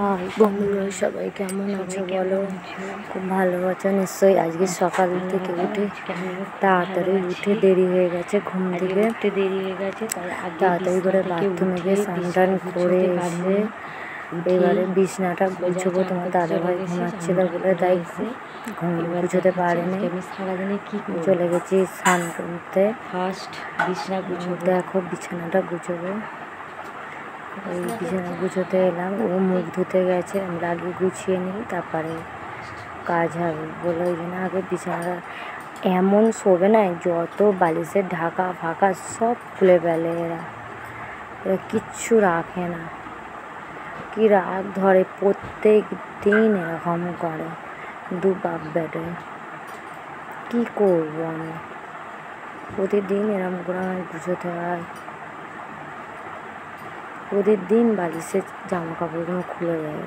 High বন্ধুরা, সবাই কেমন আছো বলো? খুব ভালো আছো নিশ্চয়ই। আজকে সকাল থেকে উঠে তাড়াতাড়ি উঠে দেরি হয়ে গেছে, ঘুম থেকে তাড়াতাড়ি করে বাথরুমে গিয়ে স্নান টান করে এসে এবারে বিছনাটা গুছবো। তোমার দাদাভাই ঘুমাচ্ছিল বলে তাই গুছোতে পারেনি, চলে গেছি স্নান করতে। দেখো বিছানাটা গুছবো, ওই বিছানা গুছোতে এলাম। ও মুখ ধুতে গেছে, আমরা আগে গুছিয়ে নিই তারপরে কাজ হবে বলে ওই জন্য আগে বিছানাটা এমন শোবে না, যত বালিশের ঢাকা ফাঁকা সব খুলে ফেলে এরা কিচ্ছু রাখে না। কি রাগ ধরে, প্রত্যেক দিন এরকম করে দু বাপ বেটে। কী করবো আমি, প্রতিদিন এরকম করে আমার গুছোতে হয়। প্রতিদিন বালিশের জামা কাপড়গুলো খুলে দেয়।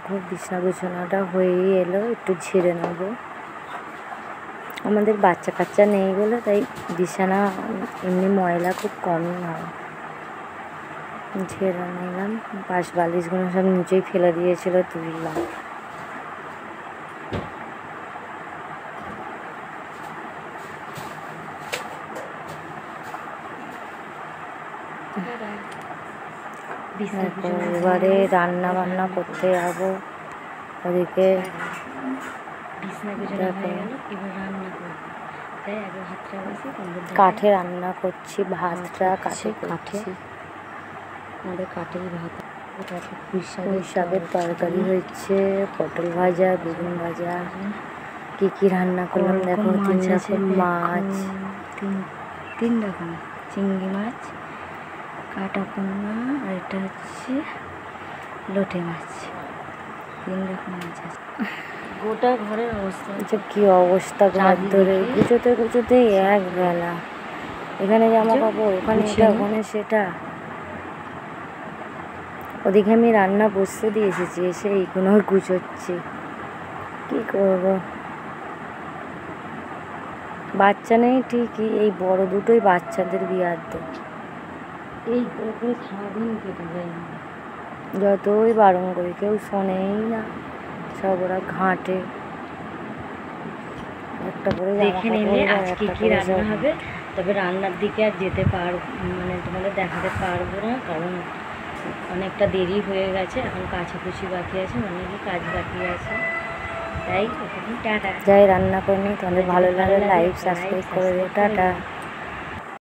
খুব বিছানা বিছানাটা হয়েই এলো, একটু ঝেড়ে নেবো। আমাদের বাচ্চা কাচ্চা নেই বলে তাই বিছানা এমনি ময়লা খুব কমই হয়। ঝেড়ে নিলাম, পাশ বালিশগুলো সব নিচেই ফেলে দিয়েছিল, তুললাম। এবারে রান্না বান্না করতে যাবো। ওদিকে কাঠে রান্না করছি, ভাতটা কাঠে আমাদের কাঠেই ভাত। পুঁই শাকের তরকারি হয়েছে, পটল ভাজা, বেগুন ভাজা। কী কী রান্না করলাম দেখো, 3 রকম মাছ, তিন রকম চিংড়ি মাছ, কাটা পোনা, আর এটা হচ্ছে লোটে মাছ। 3 রকম মাছ আছে। গোটা ঘরের অবস্থা আচ্ছা, কী অবস্থা ঘর ধরে গুছোতে গুছোতে এক বেলা। এখানে জামা কাপড়, ওখানে এটা, ওখানে সেটা। ওদিকে আমি রান্না বসতে দিয়ে এসেছি, এসে এইগুলো গুছোচ্ছি। কী করবো, বাচ্চা নেই ঠিকই, এই বড় দুটোই বাচ্চাদের বিয়ার দেয়। এই করে সারাদিন কেটে যায়, যতই বারণ করি কেউ শোনেই না, সব ওরা ঘাঁটে। একটা করে দেখে নিলে আজকে কী রান্না হবে। তবে রান্নার দিকে আর যেতে মানে তোমাদের দেখাতে পারবো না, কারণ অনেকটা দেরি হয়ে গেছে। এখন কাছাকুচি বাকি আছে, অনেকই কাজ বাকি আছে, তাই টাটা। যাই রান্না করে নিই। তোমাদের ভালো লাগে লাইক সাবস্ক্রাইব করে দিও, টাটা।